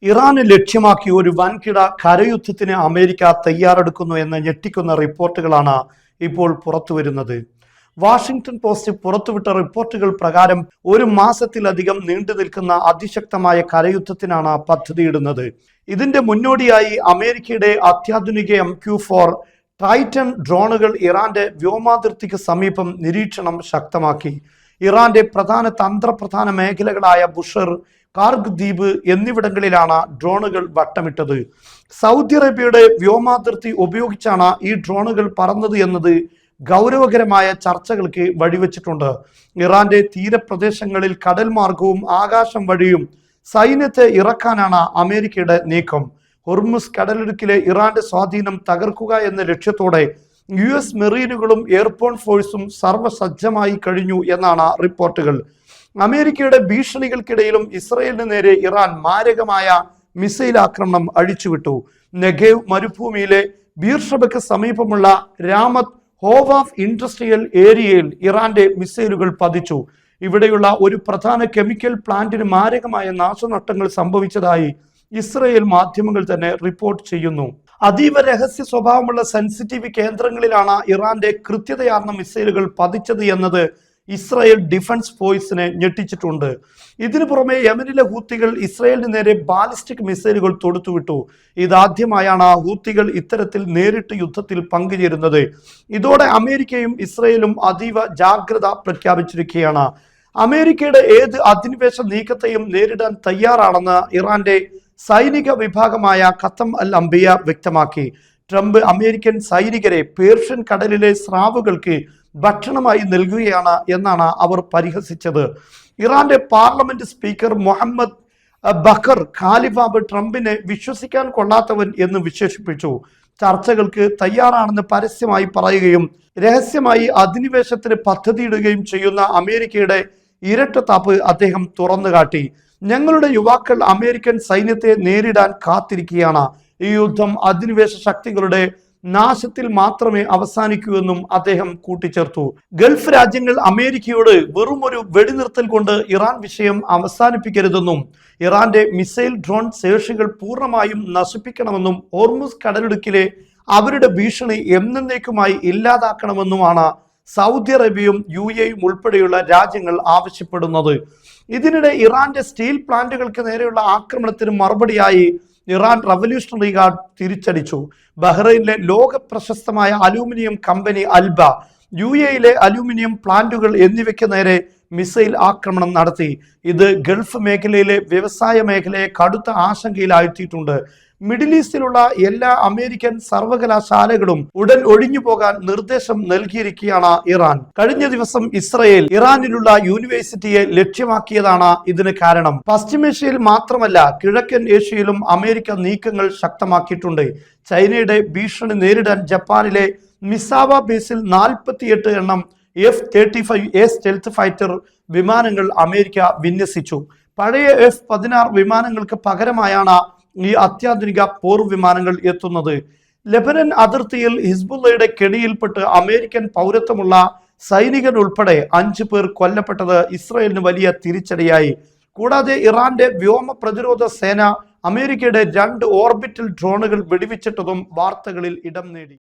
ഇറാന് ലക്ഷ്യമാക്കി ഒരു വൻകിട കരയുദ്ധത്തിന് അമേരിക്ക തയ്യാറെടുക്കുന്നു എന്ന ഞെട്ടിക്കുന്ന റിപ്പോർട്ടുകളാണ് ഇപ്പോൾ പുറത്തുവരുന്നത്. വാഷിംഗ്ടൺ പോസ്റ്റ് പുറത്തുവിട്ട റിപ്പോർട്ടുകൾ പ്രകാരം ഒരു മാസത്തിലധികം നീണ്ടു നിൽക്കുന്ന അതിശക്തമായ കരയുദ്ധത്തിനാണ് പദ്ധതിയിടുന്നത്. ഇതിന്റെ മുന്നോടിയായി അമേരിക്കയുടെ അത്യാധുനിക MQ-4 ടൈറ്റൻ ഡ്രോണുകൾ ഇറാന്റെ വ്യോമാതിർത്തിക്ക് സമീപം നിരീക്ഷണം ശക്തമാക്കി. ഇറാന്റെ തന്ത്രപ്രധാന മേഖലകളായ ബുഷർ, കാർഗ് ദ്വീപ് എന്നിവിടങ്ങളിലാണ് ഡ്രോണുകൾ വട്ടമിട്ടത്. സൗദി അറേബ്യയുടെ വ്യോമാതിർത്തി ഉപയോഗിച്ചാണ് ഈ ഡ്രോണുകൾ പറന്നത് എന്നത് ഗൗരവകരമായ ചർച്ചകൾക്ക് വഴിവെച്ചിട്ടുണ്ട്. ഇറാന്റെ തീരപ്രദേശങ്ങളിൽ കടൽ മാർഗവും ആകാശം വഴിയും സൈന്യത്തെ ഇറക്കാനാണ് അമേരിക്കയുടെ നീക്കം. ഹോർമുസ് കടലിടുക്കിലെ ഇറാന്റെ സ്വാധീനം തകർക്കുക എന്ന ലക്ഷ്യത്തോടെ US മെറീനുകളും എയർബോൺ ഫോഴ്സും സർവ്വസജ്ജമായി കഴിഞ്ഞു എന്നാണ് റിപ്പോർട്ടുകൾ. അമേരിക്കയുടെ ഭീഷണികൾക്കിടയിലും ഇസ്രയേലിന് നേരെ ഇറാൻ മാരകമായ മിസൈൽ ആക്രമണം അഴിച്ചുവിട്ടു. നെഗേവ് മരുഭൂമിയിലെ ബീർഷബയ്ക്ക് സമീപമുള്ള രാമത്ത് ഹോവാഫ് ഇൻഡസ്ട്രിയൽ ഏരിയയിൽ ഇറാന്റെ മിസൈലുകൾ പതിച്ചു. ഇവിടെയുള്ള ഒരു പ്രധാന കെമിക്കൽ പ്ലാന്റിന് മാരകമായ നാശനഷ്ടങ്ങൾ സംഭവിച്ചതായി ഇസ്രയേൽ മാധ്യമങ്ങൾ തന്നെ റിപ്പോർട്ട് ചെയ്യുന്നു. അതീവ രഹസ്യ സ്വഭാവമുള്ള സെൻസിറ്റീവ് കേന്ദ്രങ്ങളിലാണ് ഇറാന്റെ കൃത്യതയാർന്ന മിസൈലുകൾ പതിച്ചത് എന്നത് ഇസ്രായേൽ ഡിഫൻസ് ഫോഴ്സിനെ ഞെട്ടിച്ചിട്ടുണ്ട്. ഇതിനു പുറമെ യമനിലെ ഹൂത്തികൾ ഇസ്രായേലിന് നേരെ ബാലിസ്റ്റിക് മിസൈലുകൾ തൊടുത്തുവിട്ടു. ഇതാദ്യമായാണ് ഹൂത്തികൾ ഇത്തരത്തിൽ നേരിട്ട് യുദ്ധത്തിൽ പങ്കുചേരുന്നത്. ഇതോടെ അമേരിക്കയും ഇസ്രായേലും അതീവ ജാഗ്രത പ്രഖ്യാപിച്ചിരിക്കുകയാണ്. അമേരിക്കയുടെ ഏത് അധിനിവേശ നീക്കത്തെയും നേരിടാൻ തയ്യാറാണെന്ന് ഇറാന്റെ സൈനിക വിഭാഗമായ ഖത്തം അൽ അംബിയ വ്യക്തമാക്കി. ട്രംപ് അമേരിക്കൻ സൈനികരെ പേർഷ്യൻ കടലിലെ സ്രാവുകൾക്ക് ഭക്ഷണമായി നൽകുകയാണ് എന്നാണ് അവർ പരിഹസിച്ചത്. ഇറാന്റെ പാർലമെന്റ് സ്പീക്കർ മുഹമ്മദ് ബഖർ ഖാലിബാബ് ട്രംപിനെ വിശ്വസിക്കാൻ കൊള്ളാത്തവൻ എന്ന് വിശേഷിപ്പിച്ചു. ചർച്ചകൾക്ക് തയ്യാറാണെന്ന് പരസ്യമായി പറയുകയും രഹസ്യമായി അധിനിവേശത്തിന് പദ്ധതിയിടുകയും ചെയ്യുന്ന അമേരിക്കയുടെ ഇരട്ടത്താപ്പ് അദ്ദേഹം തുറന്നുകാട്ടി. ഞങ്ങളുടെ യുവാക്കൾ അമേരിക്കൻ സൈന്യത്തെ നേരിടാൻ കാത്തിരിക്കുകയാണ്. ഈ യുദ്ധം അധിനിവേശ ശക്തികളുടെ നാശത്തിൽ മാത്രമേ അവസാനിക്കൂ എന്നും അദ്ദേഹം കൂട്ടിച്ചേർത്തു. ഗൾഫ് രാജ്യങ്ങൾ അമേരിക്കയോട് വെറും ഒരു വെടിനിർത്തൽ കൊണ്ട് ഇറാൻ വിഷയം അവസാനിപ്പിക്കരുതെന്നും ഇറാന്റെ മിസൈൽ ഡ്രോൺ ശേഷികൾ പൂർണ്ണമായും നശിപ്പിക്കണമെന്നും ഹോർമുസ് കടലിടുക്കിലെ അവരുടെ ഭീഷണി എന്നേക്കുമായി ഇല്ലാതാക്കണമെന്നുമാണ് സൗദി അറേബ്യയും UAEയും ഉൾപ്പെടെയുള്ള രാജ്യങ്ങൾ ആവശ്യപ്പെടുന്നത്. ഇതിനിടെ ഇറാന്റെ സ്റ്റീൽ പ്ലാന്റുകൾക്ക് നേരെയുള്ള ആക്രമണത്തിന് മറുപടിയായി ഇറാൻ റവല്യൂഷണറി ഗാർഡ് തിരിച്ചടിച്ചു. ബഹ്റൈനിലെ ലോക പ്രശസ്തമായ അലൂമിനിയം കമ്പനി അൽബ, UAEയിലെ അലൂമിനിയം പ്ലാന്റുകൾ എന്നിവയ്ക്ക് നേരെ മിസൈൽ ആക്രമണം നടത്തി. ഇത് ഗൾഫ് മേഖലയിലെ വ്യവസായ മേഖലയെ കടുത്ത ആശങ്കയിലാഴ്ത്തിയിട്ടുണ്ട്. മിഡിൽ ഈസ്റ്റിലുള്ള എല്ലാ അമേരിക്കൻ സർവകലാശാലകളും ഉടൻ ഒഴിഞ്ഞു പോകാൻ നിർദ്ദേശം നൽകിയിരിക്കുകയാണ് ഇറാൻ. കഴിഞ്ഞ ദിവസം ഇസ്രയേൽ ഇറാനിലുള്ള യൂണിവേഴ്സിറ്റിയെ ലക്ഷ്യമാക്കിയതാണ് ഇതിന് കാരണം. പശ്ചിമേഷ്യയിൽ മാത്രമല്ല, കിഴക്കൻ ഏഷ്യയിലും അമേരിക്ക നീക്കങ്ങൾ ശക്തമാക്കിയിട്ടുണ്ട്. ചൈനയുടെ ഭീഷണി നേരിടാൻ ജപ്പാനിലെ മിസാവ ബേസിൽ 48 എണ്ണം F-35A സ്റ്റെൽത്ത് ഫൈറ്റർ വിമാനങ്ങൾ അമേരിക്ക വിന്യസിച്ചു. പഴയ F-16 വിമാനങ്ങൾക്ക് പകരമായാണ് ഈ അത്യാധുനിക പോർ വിമാനങ്ങൾ എത്തുന്നത്. ലെബനൻ അതിർത്തിയിൽ ഹിസ്ബുള്ളയുടെ കെണിയിൽപ്പെട്ട് അമേരിക്കൻ പൗരത്വമുള്ള സൈനികൻ ഉൾപ്പെടെ 5 പേർ കൊല്ലപ്പെട്ടത് ഇസ്രായേലിന് വലിയ തിരിച്ചടിയായി. കൂടാതെ ഇറാന്റെ വ്യോമ പ്രതിരോധ സേന അമേരിക്കയുടെ 2 ഓർബിറ്റൽ ഡ്രോണുകൾ വെടിവെച്ചിട്ടതും വാർത്തകളിൽ ഇടം നേടി.